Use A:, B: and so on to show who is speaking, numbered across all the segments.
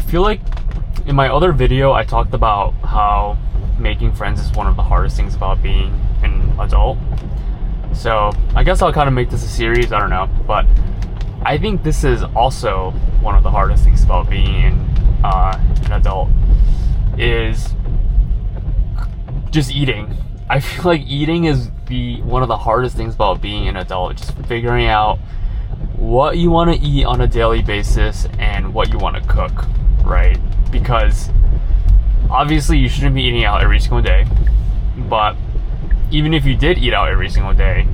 A: feel like in my other video, I talked about how making friends is one of the hardest things about being an adult. So I guess I'll kind of make this a series, I don't know. But I think this is also one of the hardest things about being an adult is just eating. I feel like eating is one of the hardest things about being an adult. Just figuring out what you want to eat on a daily basis and what you want to cook, right? Because obviously you shouldn't be eating out every single day, but even if you did eat out every single day,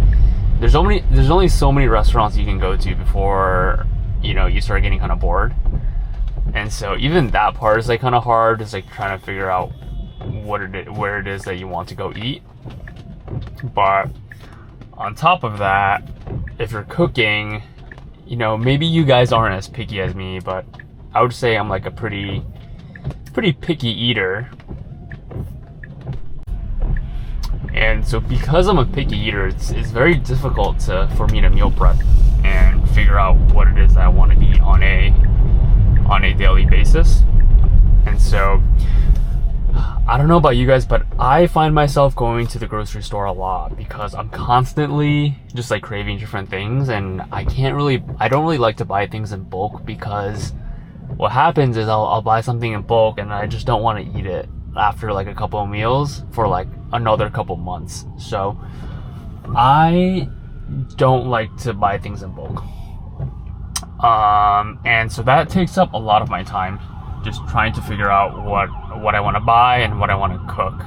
A: there's only so many restaurants you can go to before you start getting kind of bored. And so even that part is like kind of hard. It's like trying to figure out where it is that you want to go eat. But on top of that, if you're cooking, maybe you guys aren't as picky as me, but I would say I'm like a pretty picky eater. And so because I'm a picky eater, it's very difficult for me to meal prep and figure out what it is that I want to eat on a daily basis. And so I don't know about you guys, but I find myself going to the grocery store a lot because I'm constantly just like craving different things, and I don't really like to buy things in bulk, because what happens is I'll buy something in bulk and I just don't want to eat it after like a couple of meals for like another couple months. So I don't like to buy things in bulk. And so that takes up a lot of my time, just trying to figure out what I want to buy and what I want to cook.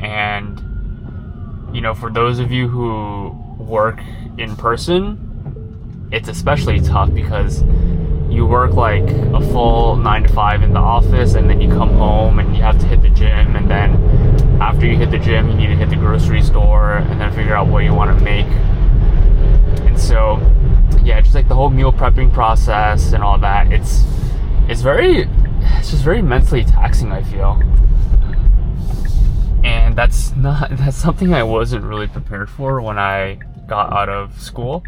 A: And for those of you who work in person, it's especially tough because you work like a full 9 to 5 in the office, and then you come home and you have to hit the gym, and then after you hit the gym you need to hit the grocery store and then figure out what you want to make. And so yeah, just like the whole meal prepping process and all that, it's just very mentally taxing, I feel. And that's something I wasn't really prepared for when I got out of school.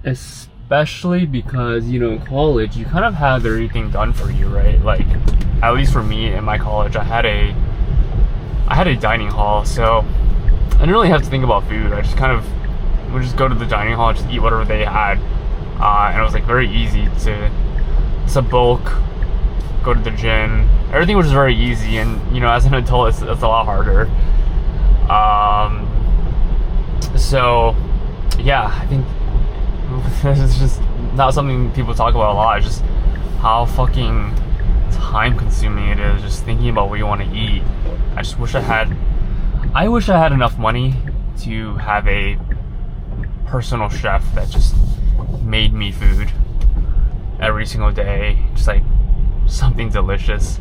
A: Especially because, in college, you kind of have everything done for you, right? Like, at least for me in my college, I had a dining hall, so I didn't really have to think about food. I just would just go to the dining hall and just eat whatever they had. And it was like very easy to bulk, go to the gym. Everything was just very easy, and as an adult, it's a lot harder. So yeah, I think this is just not something people talk about a lot. It's just how fucking time consuming it is just thinking about what you want to eat. I wish I had enough money to have a personal chef that just made me food every single day, just like something delicious.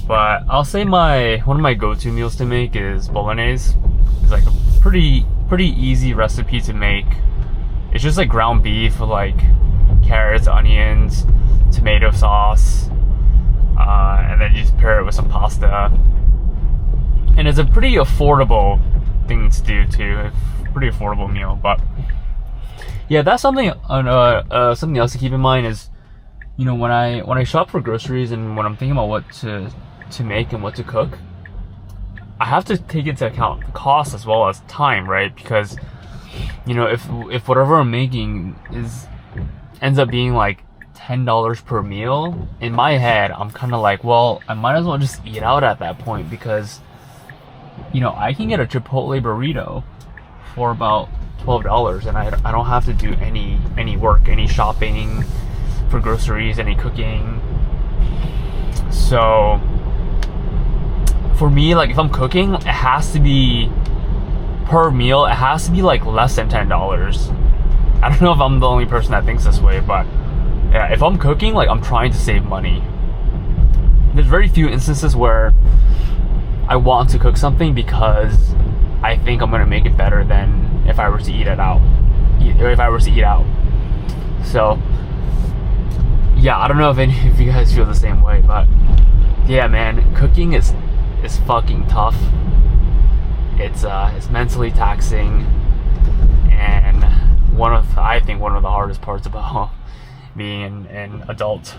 A: But I'll say one of my go-to meals to make is bolognese. It's like a pretty easy recipe to make. It's just like ground beef with like carrots, onions, tomato sauce, and then you just pair it with some pasta. And it's a pretty affordable thing to do too. Pretty affordable meal. But yeah, that's something else to keep in mind is, when I shop for groceries and when I'm thinking about what to make and what to cook, I have to take into account the cost as well as time, right? Because if whatever I'm making ends up being like $10 per meal, in my head I'm kind of like, well, I might as well just eat out at that point, because I can get a Chipotle burrito for about $12, and I don't have to do any work, any shopping for groceries, any cooking. So for me, like if I'm cooking, it has to be per meal, it has to be like less than $10. I don't know if I'm the only person that thinks this way, but yeah, if I'm cooking, like I'm trying to save money. There's very few instances where I want to cook something because I think I'm gonna make it better than if I were to eat out. So yeah, I don't know if you guys feel the same way, but yeah, man, cooking is fucking tough. It's mentally taxing, and I think one of the hardest parts about being an adult.